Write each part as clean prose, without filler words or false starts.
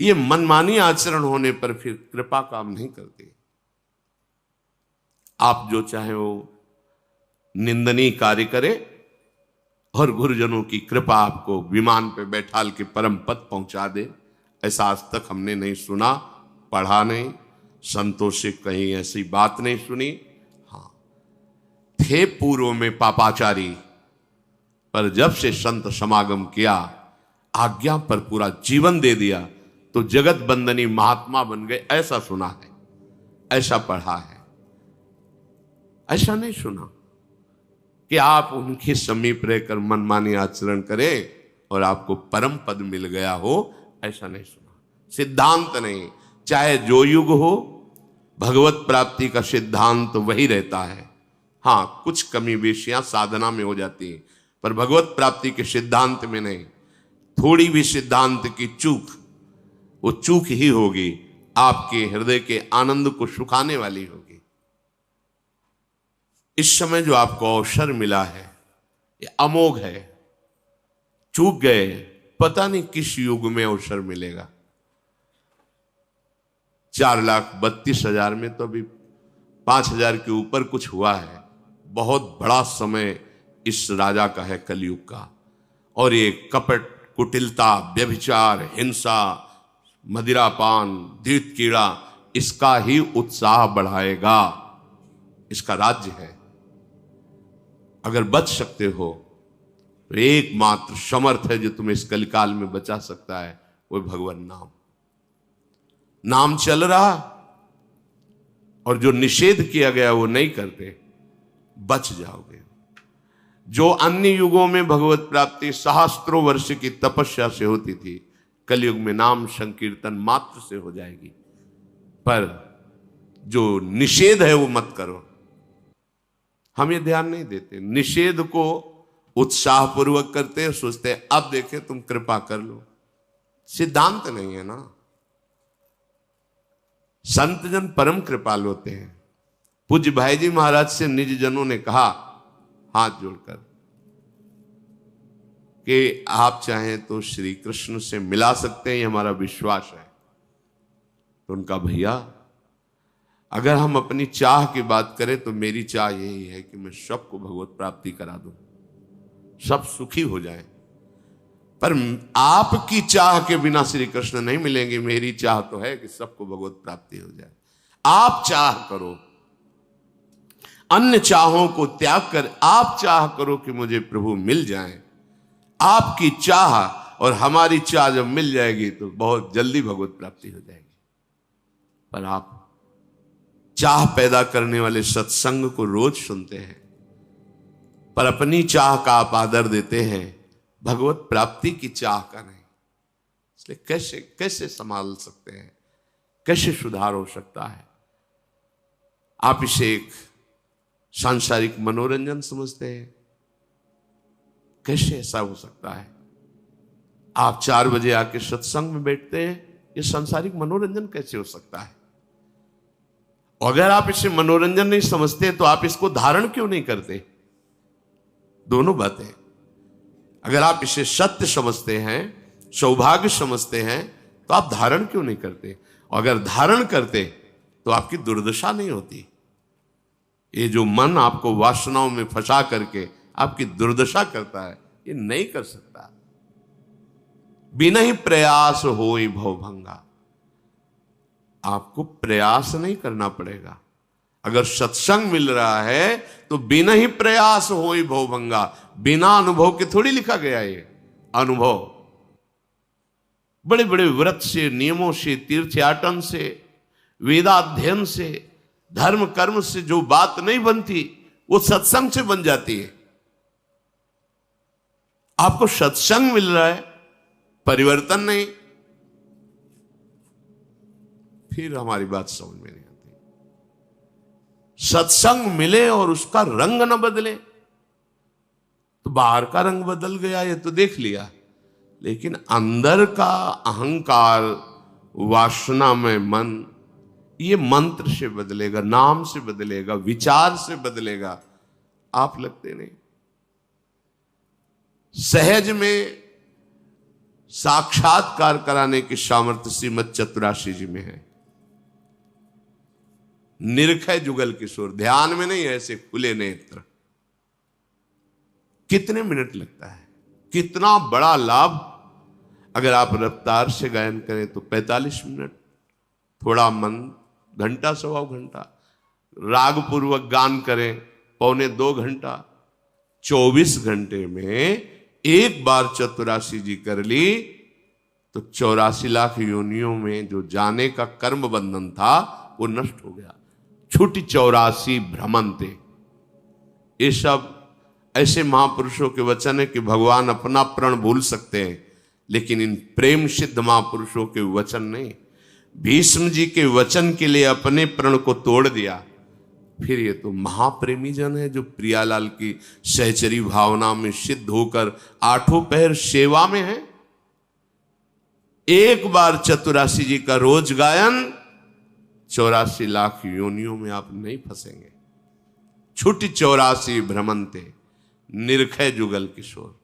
ये मनमानी आचरण होने पर फिर कृपा काम नहीं करती। आप जो चाहे वो निंदनीय कार्य करे और गुरुजनों की कृपा आपको विमान पे बैठाल के परम पद पहुंचा दे, ऐसा आज तक हमने नहीं सुना, पढ़ा नहीं, संतों से कहीं ऐसी बात नहीं सुनी। हाँ, थे पूर्व में पापाचारी, पर जब से संत समागम किया, आज्ञा पर पूरा जीवन दे दिया, तो जगत बंदनी महात्मा बन गए, ऐसा सुना है, ऐसा पढ़ा है। ऐसा नहीं सुना कि आप उनके समीप रहकर मनमानी आचरण करें और आपको परम पद मिल गया हो, ऐसा नहीं सुना। सिद्धांत नहीं, चाहे जो युग हो, भगवत प्राप्ति का सिद्धांत वही रहता है। हाँ, कुछ कमी बेशियां साधना में हो जाती हैं, पर भगवत प्राप्ति के सिद्धांत में नहीं। थोड़ी भी सिद्धांत की चूक, वो चूक ही होगी, आपके हृदय के आनंद को सुखाने वाली होगी। इस समय जो आपको अवसर मिला है, ये अमोघ है। चूक गए, पता नहीं किस युग में अवसर मिलेगा। 4,32,000 में तो अभी 5,000 के ऊपर कुछ हुआ है। बहुत बड़ा समय इस राजा का है, कलयुग का। और ये कपट, कुटिलता, व्यभिचार, हिंसा, मदिरापान, द्वित कीड़ा, इसका ही उत्साह बढ़ाएगा। इसका राज्य है। अगर बच सकते हो तो एकमात्र समर्थ है जो तुम्हें इस कलिकाल में बचा सकता है, वो भगवान नाम। नाम चल रहा और जो निषेध किया गया वो नहीं करते, बच जाओगे। जो अन्य युगों में भगवत प्राप्ति सहस्त्रों वर्ष की तपस्या से होती थी, कलयुग में नाम संकीर्तन मात्र से हो जाएगी। पर जो निषेध है वो मत करो। हम ये ध्यान नहीं देते, निषेध को उत्साह पूर्वक करते हैं, सोचते हैं अब देखे तुम कृपा कर लो। सिद्धांत नहीं है ना। संत जन परम कृपालु होते हैं। पूज्य भाई जी महाराज से निज जनों ने कहा हाथ जोड़कर कि आप चाहें तो श्री कृष्ण से मिला सकते हैं, ये हमारा विश्वास है। तो उनका भैया, अगर हम अपनी चाह की बात करें तो मेरी चाह यही है कि मैं सबको भगवत प्राप्ति करा दूं, सब सुखी हो जाएं। पर आपकी चाह के बिना श्री कृष्ण नहीं मिलेंगे। मेरी चाह तो है कि सबको भगवत प्राप्ति हो जाए। आप चाह करो, अन्य चाहों को त्याग कर आप चाह करो कि मुझे प्रभु मिल जाएं। आपकी चाह और हमारी चाह जब मिल जाएगी तो बहुत जल्दी भगवत प्राप्ति हो जाएगी। पर आप चाह पैदा करने वाले सत्संग को रोज सुनते हैं, पर अपनी चाह का आप आदर देते हैं, भगवत प्राप्ति की चाह का नहीं। इसलिए कैसे संभाल सकते हैं, कैसे सुधार हो सकता है? आप इसे एक सांसारिक मनोरंजन समझते हैं। कैसे ऐसा हो सकता है? आप 4 बजे आके सत्संग में बैठते हैं, ये सांसारिक मनोरंजन कैसे हो सकता है? अगर आप इसे मनोरंजन नहीं समझते तो आप इसको धारण क्यों नहीं करते? दोनों बातें। अगर आप इसे सत्य समझते हैं, सौभाग्य समझते हैं, तो आप धारण क्यों नहीं करते? अगर धारण करते तो आपकी दुर्दशा नहीं होती। ये जो मन आपको वासनाओं में फंसा करके आपकी दुर्दशा करता है, ये नहीं कर सकता। बिना ही प्रयास होई भवभंगा। आपको प्रयास नहीं करना पड़ेगा। अगर सत्संग मिल रहा है तो बिना ही प्रयास होई भवभंगा। बिना अनुभव के थोड़ी लिखा गया है। ये अनुभव बड़े बड़े व्रत से, नियमों से, तीर्थयाटन से, वेदाध्ययन से, धर्म कर्म से जो बात नहीं बनती वो सत्संग से बन जाती है। आपको सत्संग मिल रहा है, परिवर्तन नहीं, फिर हमारी बात समझ में नहीं आती। सत्संग मिले और उसका रंग न बदले, तो बाहर का रंग बदल गया ये तो देख लिया, लेकिन अंदर का अहंकार, वासना में मन, ये मंत्र से बदलेगा, नाम से बदलेगा, विचार से बदलेगा। आप लगते नहीं। सहज में साक्षात्कार कराने की सामर्थ्य श्रीमद चतुराशी जी में है। निरखै जुगल किशोर, ध्यान में नहीं, ऐसे खुले नेत्र। कितने मिनट लगता है, कितना बड़ा लाभ। अगर आप रफ्तार से गायन करें तो 45 मिनट, थोड़ा मन घंटा सवा घंटा, राग पूर्वक गान करें पौने 2 घंटा। 24 घंटे में एक बार चतुराशी जी कर ली तो 84 लाख योनियों में जो जाने का कर्म बंधन था वो नष्ट हो गया। छुटी 84 भ्रमंते। ये सब ऐसे महापुरुषों के वचन है कि भगवान अपना प्रण भूल सकते हैं, लेकिन इन प्रेम सिद्ध महापुरुषों के वचन नहीं। भीष्म जी के वचन के लिए अपने प्रण को तोड़ दिया। फिर ये तो महाप्रेमी जन है जो प्रियालाल की सहचरी भावना में सिद्ध होकर 8 पहर सेवा में है। एक बार चतुराशी जी का रोज गायन 84 लाख योनियों में आप नहीं फंसेंगे। छुटी 84 भ्रमंते, निरखै जुगल किशोर।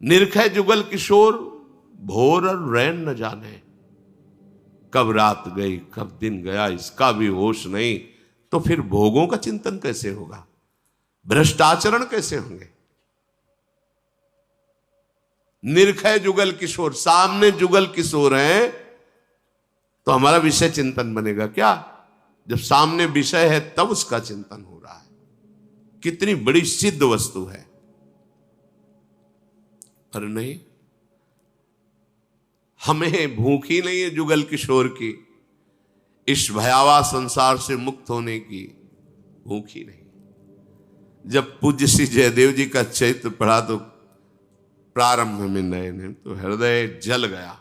निरखै जुगल किशोर, भोर और रैन न जाने, कब रात गई कब दिन गया इसका भी होश नहीं। तो फिर भोगों का चिंतन कैसे होगा, भ्रष्टाचरण कैसे होंगे। निरखै जुगल किशोर, सामने जुगल किशोर हैं तो हमारा विषय चिंतन बनेगा क्या? जब सामने विषय है तब उसका चिंतन हो रहा है। कितनी बड़ी सिद्ध वस्तु है। पर नहीं, हमें भूख ही नहीं है जुगल किशोर की, इस भयावह संसार से मुक्त होने की भूख ही नहीं। जब पूज्य श्री जयदेव जी का चरित्र पढ़ा तो प्रारंभ में नए ने तो हृदय जल गया।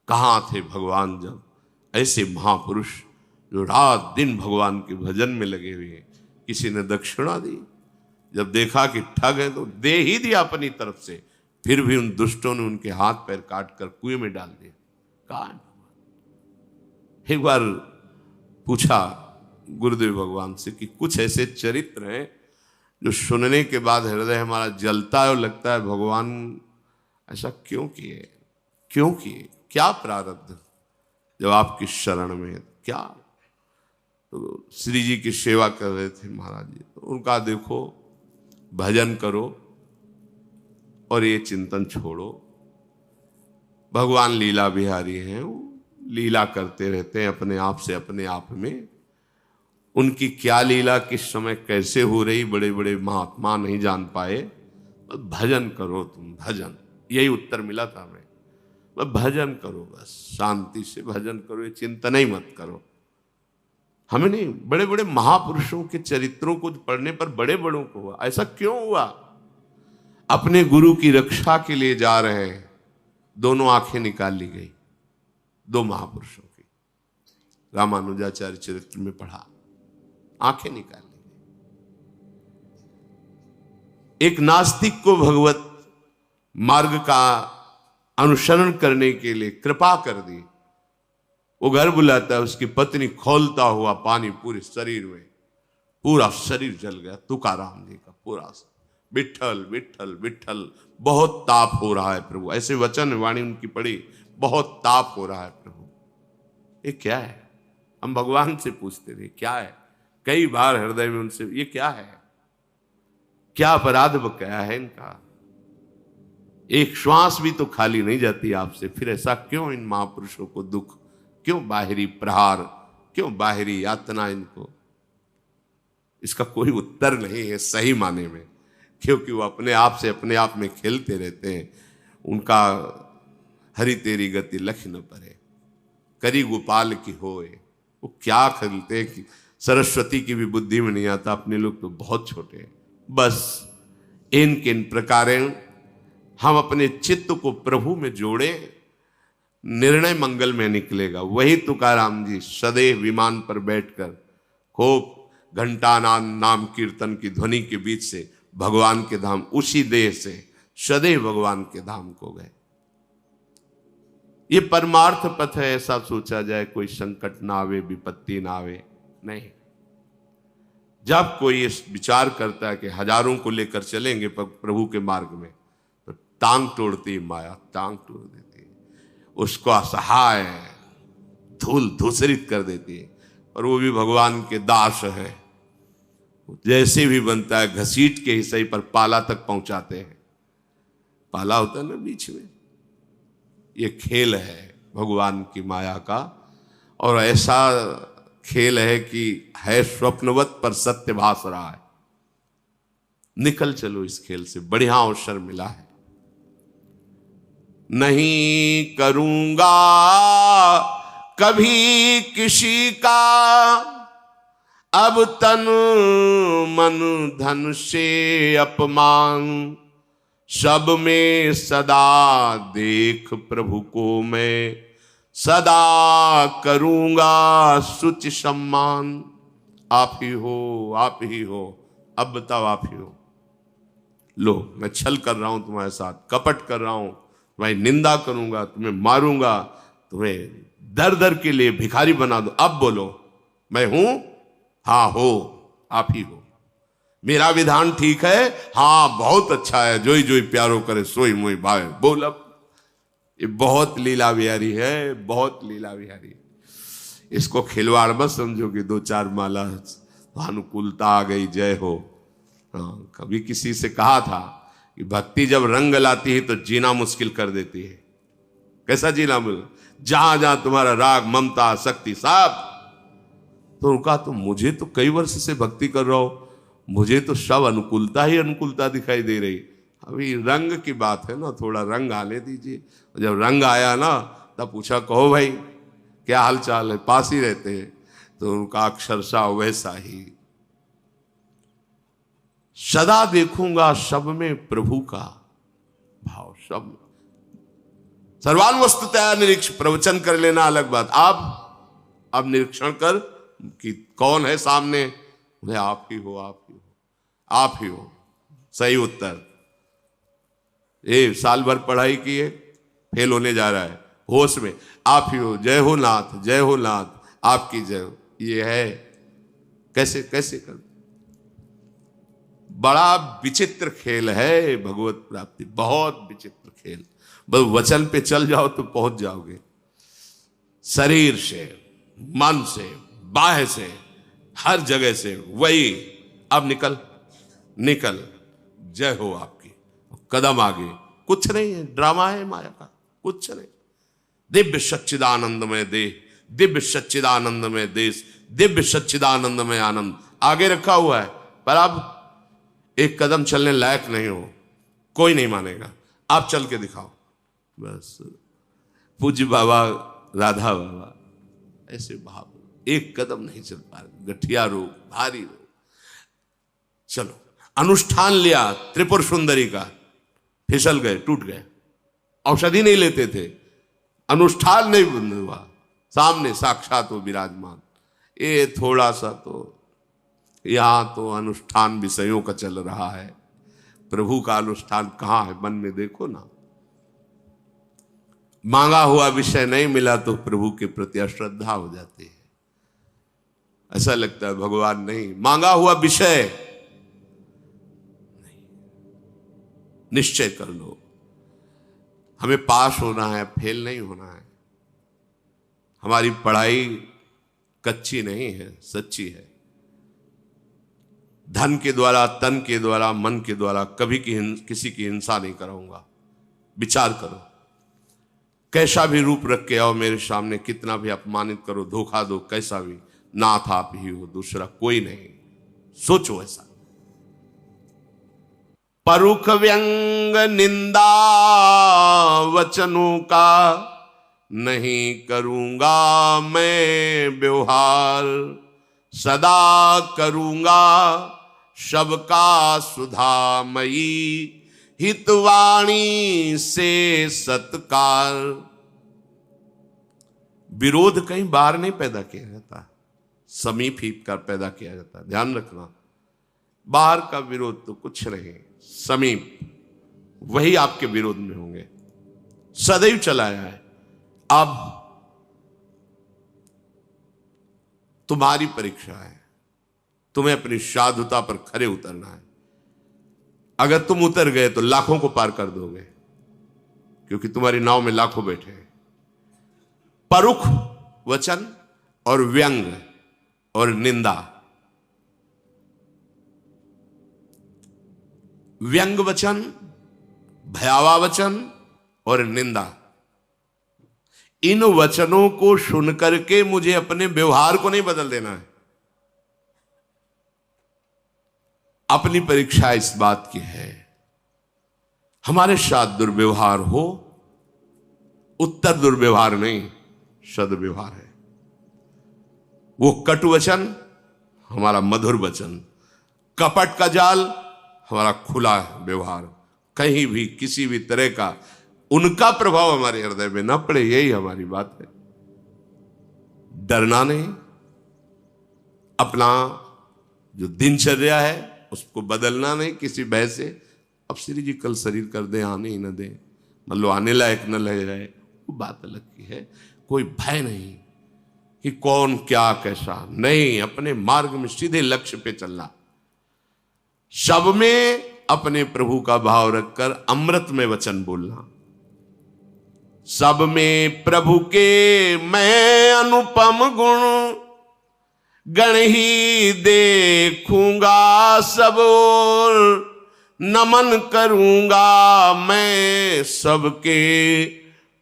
कहां थे भगवान जब ऐसे महापुरुष जो रात दिन भगवान के भजन में लगे हुए हैं। किसी ने दक्षिणा दी, जब देखा कि ठग है तो दे ही दिया अपनी तरफ से, फिर भी उन दुष्टों ने उनके हाथ पैर काट कर कुएं में डाल दिया। कहा एक बार पूछा गुरुदेव भगवान से कि कुछ ऐसे चरित्र हैं जो सुनने के बाद हृदय हमारा जलता है और लगता है भगवान ऐसा क्यों किए, क्यों किए, क्या प्रारब्ध जब आपकी शरण में क्या। तो श्री जी की सेवा कर रहे थे महाराज जी, तो उनका देखो भजन करो और ये चिंतन छोड़ो। भगवान लीला बिहारी हैं, वो लीला करते रहते हैं अपने आप से अपने आप में। उनकी क्या लीला किस समय कैसे हो रही बड़े बड़े महात्मा नहीं जान पाए। बस भजन करो तुम, भजन, यही उत्तर मिला था हमें। बस भजन करो, बस शांति से भजन करो, ये चिंतन ही मत करो। हमें नहीं, बड़े बड़े महापुरुषों के चरित्रों को पढ़ने पर बड़े बड़ों को हुआ। ऐसा क्यों हुआ? अपने गुरु की रक्षा के लिए जा रहे हैं, दोनों आंखें निकाल ली गई, 2 महापुरुषों की। रामानुजाचार्य चरित्र में पढ़ा, आंखें निकाल ली गई। एक नास्तिक को भगवत मार्ग का अनुसरण करने के लिए कृपा कर दी। वो घर बुलाता है, उसकी पत्नी खोलता हुआ पानी पूरे शरीर में, पूरा शरीर जल गया। तुकाराम जी का पूरा विठ्ठल विठ्ठल विठ्ठल, बहुत ताप हो रहा है प्रभु, ऐसे वचन वाणी उनकी पड़ी, बहुत ताप हो रहा है प्रभु। ये क्या है? हम भगवान से पूछते थे क्या है, कई बार हृदय में उनसे, ये क्या है, क्या अपराध बकाया है इनका? एक श्वास भी तो खाली नहीं जाती आपसे, फिर ऐसा क्यों इन महापुरुषों को दुख, क्यों बाहरी प्रहार, क्यों बाहरी यातना इनको? इसका कोई उत्तर नहीं है सही माने में, क्योंकि वो अपने आप से अपने आप में खेलते रहते हैं। उनका हरि तेरी गति लख न परे, करी गोपाल की होए। वो क्या खेलते हैं कि सरस्वती की भी बुद्धि में नहीं आता, अपने लोग तो बहुत छोटे हैं। बस इन प्रकारेण हम अपने चित्त को प्रभु में जोड़े, निर्णय मंगल में निकलेगा। वही तुकाराम जी सदैव विमान पर बैठकर खूब घंटा नाम कीर्तन की ध्वनि के बीच से भगवान के धाम, उसी देह से सदैव भगवान के धाम को गए। ये परमार्थ पथ है, ऐसा सोचा जाए कोई संकट ना आवे, विपत्ति ना आवे, नहीं। जब कोई इस विचार करता है कि हजारों को लेकर चलेंगे प्रभु के मार्ग में, तो टांग तोड़ती है माया, टांग तोड़ देती है, उसको असहाय धूल धूसरित कर देती है। और वो भी भगवान के दास है, जैसे भी बनता है घसीट के ही सही पर पाला तक पहुंचाते हैं। पाला होता है ना बीच में, ये खेल है भगवान की माया का। और ऐसा खेल है कि है स्वप्नवत पर सत्य भास रहा है। निकल चलो इस खेल से, बढ़िया अवसर मिला है। नहीं करूंगा कभी किसी का अब तन मन धन से अपमान, सब में सदा देख प्रभु को मैं सदा करूंगा सुच सम्मान। आप ही हो, आप ही हो, अब बताओ आप ही हो। लो मैं छल कर रहा हूं तुम्हारे साथ, कपट कर रहा हूं, तुम्हारी निंदा करूंगा, तुम्हें मारूंगा, तुम्हें दर दर के लिए भिखारी बना दो। अब बोलो मैं हूं? हाँ हो, आप ही हो। मेरा विधान ठीक है? हाँ बहुत अच्छा है। जोई जोई प्यारो करे सोई मोई भावे। बोल अब। ये बहुत लीला विहारी है, बहुत लीला विहारी। इसको खिलवाड़ मत समझो कि दो चार माला अनुकूलता आ गई, जय हो। हाँ, कभी किसी से कहा था कि भक्ति जब रंग लाती है तो जीना मुश्किल कर देती है। कैसा जीना? जहां जहां तुम्हारा राग ममता शक्ति साहब। तो उनका तो मुझे तो कई वर्ष से भक्ति कर रहा हूं, मुझे तो सब अनुकूलता ही अनुकूलता दिखाई दे रही। अभी रंग की बात है ना, थोड़ा रंग आने दीजिए। जब रंग आया ना तब पूछा कहो भाई क्या हाल चाल है, पास ही रहते हैं। तो उनका अक्षरशा वैसा ही, सदा देखूंगा सब में प्रभु का भाव। सब सर्वान वस्तुतया निरीक्ष, प्रवचन कर लेना अलग बात। आप निरीक्षण कर कि कौन है सामने, आप ही हो, आप ही हो, आप ही हो। सही उत्तर। साल भर पढ़ाई की है, फेल होने जा रहा है, होश में आप ही हो। जय हो नाथ, जय हो नाथ, आपकी जय हो। ये है कैसे कैसे कर। बड़ा विचित्र खेल है भगवत प्राप्ति, बहुत विचित्र खेल। बस वचन पे चल जाओ तो पहुंच जाओगे। शरीर से, मन से, बाह्य से, हर जगह से वही। अब निकल निकल, जय हो आपकी। कदम आगे, कुछ नहीं है, ड्रामा है माया का, कुछ नहीं। दिव्य सच्चिदानंदमय देह, दिव्य सच्चिदानंदमय देश, दिव्य सच्चिदानंदमय आनंद आगे रखा हुआ है। पर अब एक कदम चलने लायक नहीं हो, कोई नहीं मानेगा। आप चल के दिखाओ बस। पूज्य बाबा, राधा बाबा ऐसे भाव, एक कदम नहीं चल पा रहे, गठिया रोग, भारी रोग। चलो अनुष्ठान लिया त्रिपुर सुंदरी का, फिसल गए, टूट गए। औषधि नहीं लेते थे, अनुष्ठान नहीं बंद हुआ, सामने साक्षात वो विराजमान। ये थोड़ा सा तो यहां तो अनुष्ठान विषयों का चल रहा है, प्रभु का अनुष्ठान कहां है? मन में देखो ना। मांगा हुआ विषय नहीं मिला तो प्रभु के प्रति अश्रद्धा हो जाती है। ऐसा लगता है भगवान नहीं, मांगा हुआ विषय नहीं। निश्चय कर लो, हमें पास होना है, फेल नहीं होना है। हमारी पढ़ाई कच्ची नहीं है, सच्ची है। धन के द्वारा, तन के द्वारा, मन के द्वारा कभी किसी की हिंसा नहीं कराऊंगा। विचार करो, कैसा भी रूप रख के आओ मेरे सामने, कितना भी अपमानित करो, धोखा दो, कैसा भी, नाथ आप ही हो, दूसरा कोई नहीं। सोचो ऐसा। परुख व्यंग निंदा वचनों का नहीं करूंगा मैं व्यवहार, सदा करूंगा सबका सुधामयी, हितवाणी से सत्कार। विरोध कहीं बाहर नहीं पैदा किया जाता, समीप ही का पैदा किया जाता। ध्यान रखना, बाहर का विरोध तो कुछ नहीं, समीप वही आपके विरोध में होंगे। सदैव चलाया है। अब तुम्हारी परीक्षा है, तुम्हें अपनी साधुता पर खरे उतरना है। अगर तुम उतर गए तो लाखों को पार कर दोगे। क्योंकि तुम्हारी नाव में लाखों बैठे हैं। परुख वचन और व्यंग और निंदा। व्यंग वचन, भयावह वचन और निंदा, इन वचनों को सुनकर के मुझे अपने व्यवहार को नहीं बदल देना है। अपनी परीक्षा इस बात की है, हमारे साथ दुर्व्यवहार हो, उत्तर दुर्व्यवहार नहीं, सद्व्यवहार है। वो कटु वचन, हमारा मधुर वचन, कपट का जाल, हमारा खुला व्यवहार, कहीं भी किसी भी तरह का उनका प्रभाव हमारे हृदय में न पड़े, यही हमारी बात है। डरना नहीं, अपना जो दिनचर्या है उसको बदलना नहीं किसी भय से। अब श्री जी कल शरीर कर दें, आने ही न दें, मतलब आने लायक न लग जाए, वो बात अलग की है। कोई भय नहीं कि कौन क्या कैसा, नहीं, अपने मार्ग में सीधे लक्ष्य पे चलना, सब में अपने प्रभु का भाव रखकर अमृत में वचन बोलना। सब में प्रभु के मैं अनुपम गुण, गण ही देखूंगा सब ओर, नमन करूंगा मैं सबके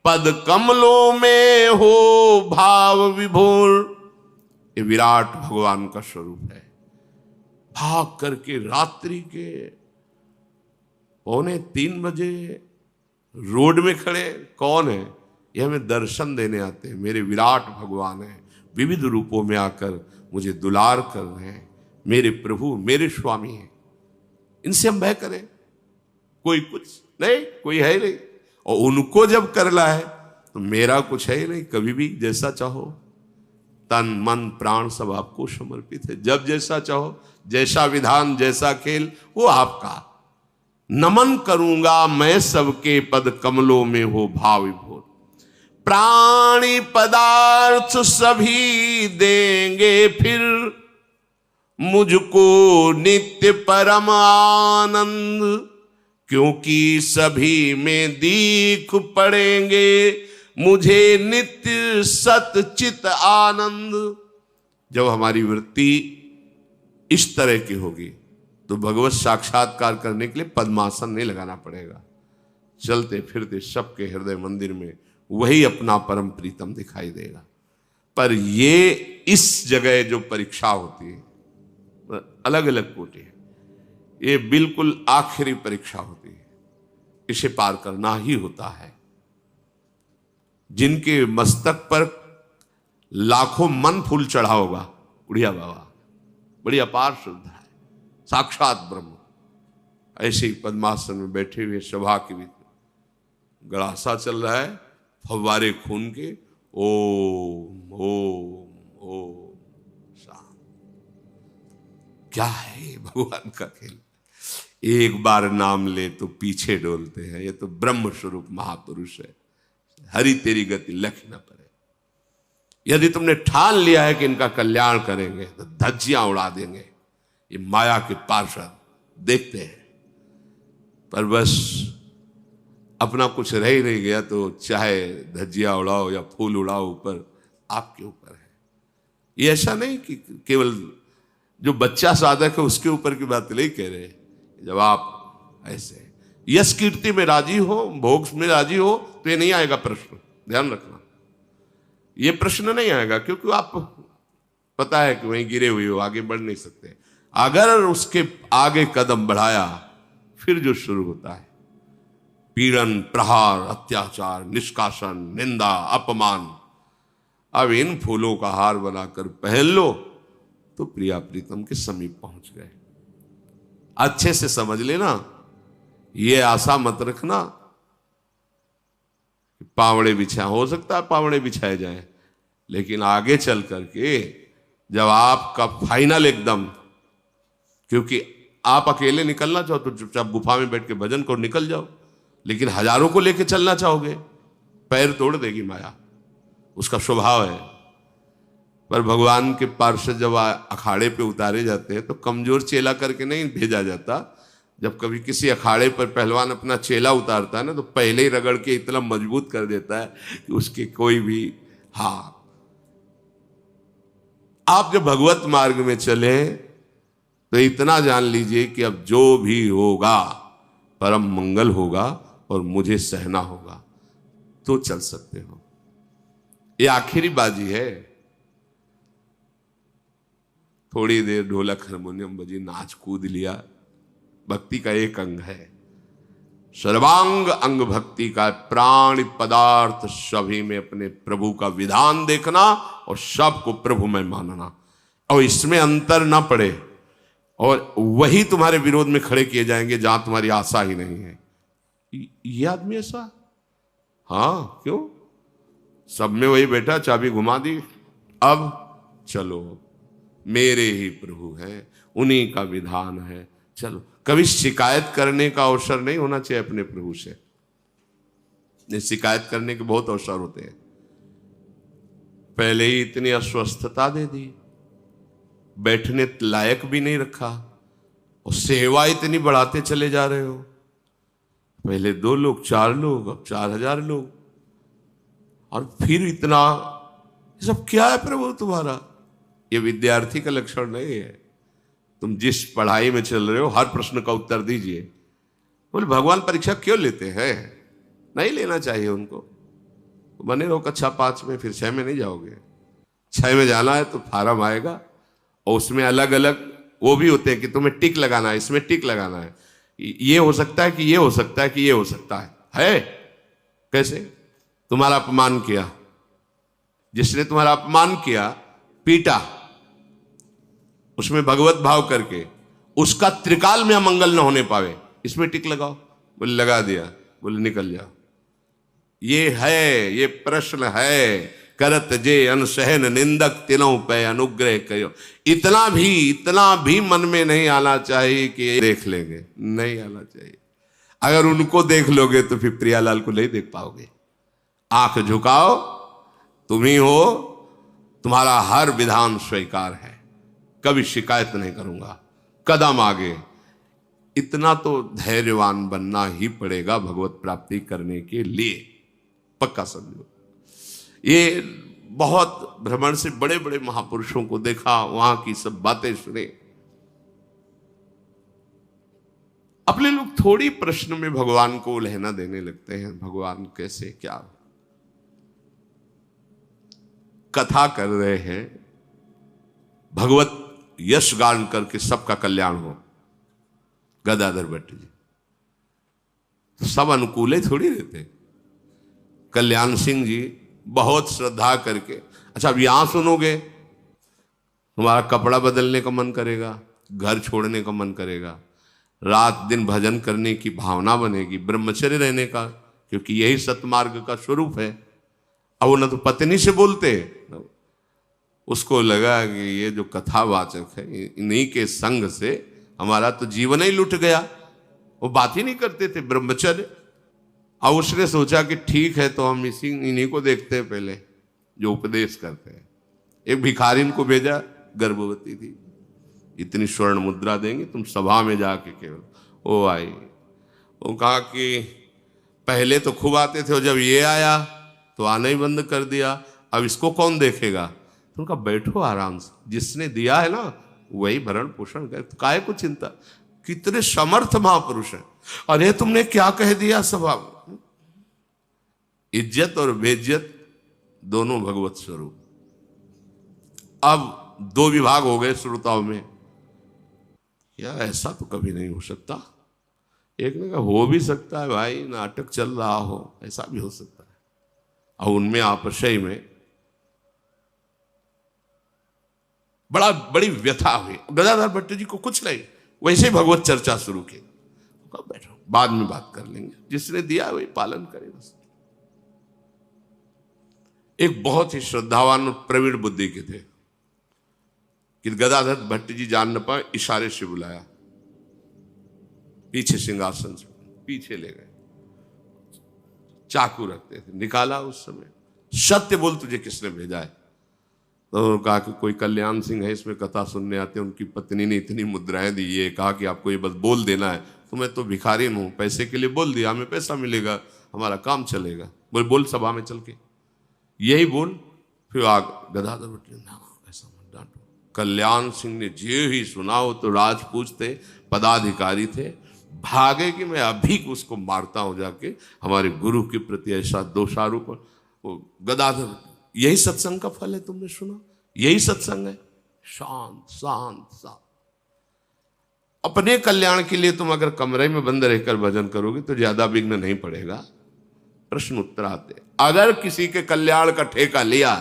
पद कमलों में हो भाव विभोर। ये विराट भगवान का स्वरूप है। भाग करके रात्रि के 2:45 बजे रोड में खड़े, कौन है ये? हमें दर्शन देने आते हैं। मेरे विराट भगवान है, विविध रूपों में आकर मुझे दुलार कर रहे हैं। मेरे प्रभु, मेरे स्वामी हैं, इनसे हम भय करें? कोई कुछ नहीं, कोई है नहीं। और उनको जब करना है तो मेरा कुछ है ही नहीं। कभी भी जैसा चाहो, तन मन प्राण सब आपको समर्पित है। जब जैसा चाहो, जैसा विधान, जैसा खेल, वो आपका। नमन करूंगा मैं सबके पद कमलों में हो भाव विभोर। प्राणी पदार्थ सभी देंगे फिर, मुझको नित्य परम आनंद, क्योंकि सभी में दीख पड़ेंगे मुझे नित्य सतचित आनंद। जब हमारी वृत्ति इस तरह की होगी तो भगवत साक्षात्कार करने के लिए पद्मासन नहीं लगाना पड़ेगा। चलते फिरते सबके हृदय मंदिर में वही अपना परम प्रीतम दिखाई देगा। पर ये इस जगह जो परीक्षा होती है, अलग अलग कोटि है, ये बिल्कुल आखिरी परीक्षा होती है। इसे पार करना ही होता है। जिनके मस्तक पर लाखों मन फूल चढ़ा होगा, उड़िया बाबा, बड़ी अपार श्रद्धा है, साक्षात ब्रह्म, ऐसे ही पद्मासन में बैठे हुए सभा के बीच गड़ासा चल रहा है, फव्वारे खून के, ओम ओम ओम शांत। क्या है भगवान का खेल? एक बार नाम ले तो पीछे डोलते हैं। ये तो ब्रह्म स्वरूप महापुरुष है। हरि तेरी गति लख न पड़े। यदि तुमने ठान लिया है कि इनका कल्याण करेंगे तो धज्जियां उड़ा देंगे। ये माया के पार्षद देखते हैं, पर बस अपना कुछ रह ही नहीं गया तो चाहे धज्जियां उड़ाओ या फूल उड़ाओ, ऊपर आपके ऊपर है। ये ऐसा नहीं कि केवल जो बच्चा साधक है उसके ऊपर की बात नहीं कह रहे। जब आप ऐसे यश कीर्ति में राजी हो, भोग में राजी हो, तो ये नहीं आएगा प्रश्न। ध्यान रखना, ये प्रश्न नहीं आएगा, क्योंकि आप पता है कि वहीं गिरे हुए हो, आगे बढ़ नहीं सकते। अगर उसके आगे कदम बढ़ाया, फिर जो शुरू होता है पीड़न, प्रहार, अत्याचार, निष्कासन, निंदा, अपमान। अब इन फूलों का हार बनाकर पहन लो तो प्रिया प्रीतम के समीप पहुंच गए। अच्छे से समझ लेना, ये आशा मत रखना कि पावड़े बिछाए। हो सकता है पावड़े बिछाए जाए, लेकिन आगे चल करके जब आपका फाइनल एकदम, क्योंकि आप अकेले निकलना चाहो तो चुपचाप गुफा में बैठ के भजन करो, निकल जाओ। लेकिन हजारों को लेके चलना चाहोगे, पैर तोड़ देगी माया, उसका स्वभाव है। पर भगवान के पार्षद जब अखाड़े पे उतारे जाते हैं तो कमजोर चेला करके नहीं भेजा जाता, जब कभी किसी अखाड़े पर पहलवान अपना चेला उतारता है ना, तो पहले ही रगड़ के इतना मजबूत कर देता है कि उसके कोई भी, हाँ, आप जब भगवत मार्ग में चले तो इतना जान लीजिए कि अब जो भी होगा परम मंगल होगा और मुझे सहना होगा, तो चल सकते हो। ये आखिरी बाजी है। थोड़ी देर ढोलक हारमोनियम बजी, नाच कूद लिया, भक्ति का एक अंग है, सर्वांग अंग भक्ति का, प्राण पदार्थ सभी में अपने प्रभु का विधान देखना और सबको प्रभु में मानना, और इसमें अंतर ना पड़े, और वही तुम्हारे विरोध में खड़े किए जाएंगे जहां तुम्हारी आशा ही नहीं है। ये आदमी ऐसा, हाँ क्यों, सब में वही बैठा, चाबी घुमा दी, अब चलो मेरे ही प्रभु हैं, उन्हीं का विधान है, चलो। कभी शिकायत करने का अवसर नहीं होना चाहिए अपने प्रभु से। शिकायत करने के बहुत अवसर होते हैं। पहले ही इतनी अस्वस्थता दे दी, बैठने लायक भी नहीं रखा, और सेवा इतनी बढ़ाते चले जा रहे हो। पहले 2 लोग, 4 लोग, अब 4000 लोग, और फिर इतना, ये सब क्या है प्रभु तुम्हारा? ये विद्यार्थी का लक्षण नहीं है। तुम जिस पढ़ाई में चल रहे हो हर प्रश्न का उत्तर दीजिए। बोले भगवान परीक्षा क्यों लेते हैं? नहीं लेना चाहिए उनको। बने रहो कक्षा 5 में, फिर 6 में नहीं जाओगे। 6 में जाना है तो फार्म आएगा, और उसमें अलग अलग वो भी होते हैं कि तुम्हें टिक लगाना है, इसमें टिक लगाना है, ये हो सकता है कि ये हो सकता है कि ये हो सकता है। कैसे? तुम्हारा अपमान किया, जिसने तुम्हारा अपमान किया, पीटा, उसमें भगवत भाव करके उसका त्रिकाल में अमंगल न होने पावे, इसमें टिक लगाओ। बोले लगा दिया, बोले निकल जाओ। ये है, ये प्रश्न है, करत जे अनसहन निंदक तिनों पे अनुग्रह करो। इतना भी मन में नहीं आना चाहिए कि देख लेंगे, नहीं आना चाहिए। अगर उनको देख लोगे तो फिर प्रियालाल को नहीं देख पाओगे। आंख झुकाओ, तुम ही हो, तुम्हारा हर विधान स्वीकार है, कभी शिकायत नहीं करूंगा, कदम आगे। इतना तो धैर्यवान बनना ही पड़ेगा भगवत प्राप्ति करने के लिए, पक्का समझो। ये बहुत भ्रमण से बड़े बड़े महापुरुषों को देखा, वहां की सब बातें सुने। अपने लोग थोड़ी प्रश्न में भगवान को उलहना देने लगते हैं, भगवान कैसे क्या। कथा कर रहे हैं, भगवत यश गान करके सबका कल्याण हो, गदाधर भट्ट जी तो सब अनुकूल थोड़ी रहते। कल्याण सिंह जी बहुत श्रद्धा करके, अच्छा अब यहां सुनोगे तुम्हारा कपड़ा बदलने का मन करेगा, घर छोड़ने का मन करेगा, रात दिन भजन करने की भावना बनेगी, ब्रह्मचर्य रहने का, क्योंकि यही सतमार्ग का स्वरूप है। अब वो न तो पत्नी से बोलते, उसको लगा कि ये जो कथावाचक है, इन्हीं के संग से हमारा तो जीवन ही लुट गया। वो बात ही नहीं करते थे ब्रह्मचर्य। अब उसने सोचा कि ठीक है, तो हम इन्हीं को देखते हैं पहले जो उपदेश करते हैं। एक भिखारिन को भेजा, गर्भवती थी, इतनी स्वर्ण मुद्रा देंगे, तुम सभा में जाके केवल। वो आई, वो कहा कि पहले तो खूब आते थे, और जब ये आया तो आना ही बंद कर दिया, अब इसको कौन देखेगा? तो उनका बैठो आराम से, जिसने दिया है ना वही भरण पोषण करे, तो काहे को चिंता। कितने समर्थ महापुरुष हैं। अरे तुमने क्या कह दिया सभा में? इज्जत और बेइज्जत दोनों भगवत स्वरूप। अब 2 विभाग हो गए श्रोताओं में, यार ऐसा तो कभी नहीं हो सकता। एक ने कहा हो भी सकता है भाई, नाटक चल रहा हो, ऐसा भी हो सकता है। और उनमें आपसय में बड़ी व्यथा हुई। गदाधर भट्ट जी को कुछ नहीं, वैसे भगवत चर्चा शुरू की। बैठो, बाद में बात कर लेंगे, जिसने दिया वही पालन करे बस। एक बहुत ही श्रद्धावान और प्रवीण बुद्धि के थे कि गदाधर भट्ट जी जान न पाए, इशारे से बुलाया, पीछे सिंहासन से पीछे ले गए, चाकू रखते थे, निकाला। उस समय सत्य बोल, तुझे किसने भेजा है? तो कहा कि कोई कल्याण सिंह है, इसमें कथा सुनने आते हैं, उनकी पत्नी ने इतनी मुद्राएं दी, ये कहा कि आपको ये बस बोल देना है, तुम्हें तो भिखारी हूं, पैसे के लिए बोल दिया, हमें पैसा मिलेगा, हमारा काम चलेगा। बोल बोल सभा में चल के यही बोल। फिर आग गदाधर बोले ना ऐसा मत डांटो। कल्याण सिंह ने जे ही सुना, हो तो राजपूत थे, पदाधिकारी थे, भागे कि मैं अभी उसको मारता हूं जाके, हमारे गुरु के प्रति ऐसा दोषारोप। वो गदाधर, यही सत्संग का फल है, तुमने सुना, यही सत्संग है। शांत शांत शांत। अपने कल्याण के लिए तुम अगर कमरे में बंद रहकर भजन करोगे तो ज्यादा विघ्न नहीं पड़ेगा। प्रश्न उत्तर आते। अगर किसी के कल्याण का ठेका लिया,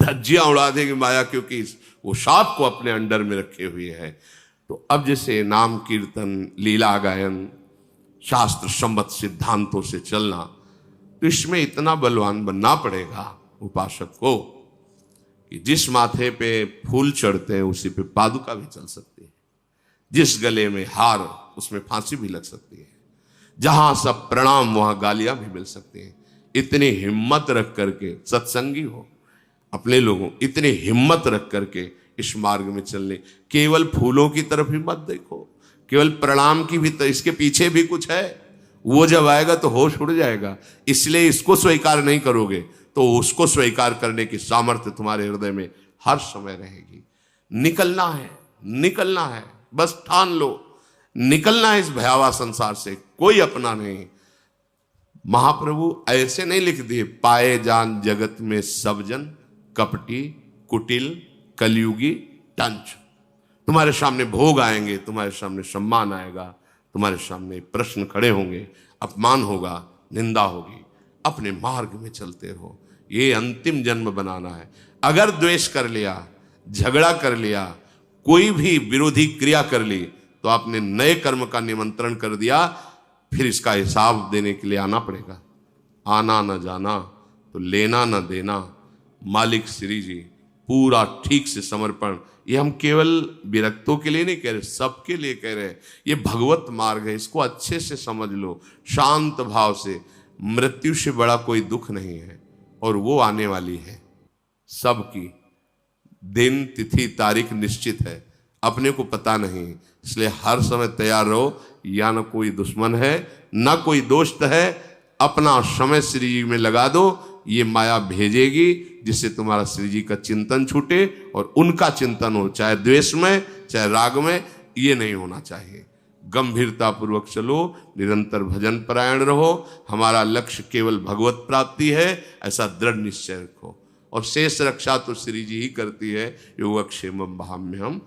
धज्जियां उड़ा देगी माया, क्योंकि वो शाप को अपने अंडर में रखे हुए है। तो अब जैसे नाम कीर्तन, लीला गायन, शास्त्र सम्मत सिद्धांतों से चलना, तो इसमें इतना बलवान बनना पड़ेगा उपासक को कि जिस माथे पे फूल चढ़ते हैं उसी पे पादुका भी चल सकती है, जिस गले में हार उसमें फांसी भी लग सकती है, जहां सब प्रणाम वहां गालियां भी मिल सकती हैं। इतनी हिम्मत रख करके सत्संगी हो, अपने लोगों इतनी हिम्मत रख करके इस मार्ग में चलने। केवल फूलों की तरफ ही मत देखो, केवल प्रणाम की भी, तो इसके पीछे भी कुछ है। वो जब आएगा तो होश उड़ जाएगा। इसलिए इसको स्वीकार नहीं करोगे तो उसको स्वीकार करने की सामर्थ्य तुम्हारे हृदय में हर समय रहेगी। निकलना है, निकलना है, बस ठान लो, निकलना है इस भयावह संसार से, कोई अपना नहीं। महाप्रभु ऐसे नहीं लिख दिए, पाए जान जगत में सब जन कपटी कुटिल कलयुगी टंच। तुम्हारे सामने भोग आएंगे, तुम्हारे सामने सम्मान आएगा, तुम्हारे सामने प्रश्न खड़े होंगे, अपमान होगा, निंदा होगी। अपने मार्ग में चलते रहो, ये अंतिम जन्म बनाना है। अगर द्वेष कर लिया, झगड़ा कर लिया, कोई भी विरोधी क्रिया कर ली, तो आपने नए कर्म का निमंत्रण कर दिया, फिर इसका हिसाब देने के लिए आना पड़ेगा। आना न जाना तो लेना न देना। मालिक श्री जी पूरा ठीक से समर्पण। ये हम केवल विरक्तों के लिए नहीं कह रहे, सबके लिए कह रहे हैं। ये भगवत मार्ग है, इसको अच्छे से समझ लो, शांत भाव से। मृत्यु से बड़ा कोई दुख नहीं है, और वो आने वाली है सबकी। दिन तिथि तारीख निश्चित है, अपने को पता नहीं, इसलिए हर समय तैयार रहो। या न कोई दुश्मन है, न कोई दोस्त है। अपना समय श्री जी में लगा दो, ये माया भेजेगी जिससे तुम्हारा श्री जी का चिंतन छूटे और उनका चिंतन हो, चाहे द्वेष में चाहे राग में। ये नहीं होना चाहिए। गंभीरता पूर्वक चलो, निरंतर भजन परायण रहो। हमारा लक्ष्य केवल भगवत प्राप्ति है, ऐसा दृढ़ निश्चय रखो। और शेष रक्षा तो श्री जी ही करती है। योगक्षेमम भाम्यहम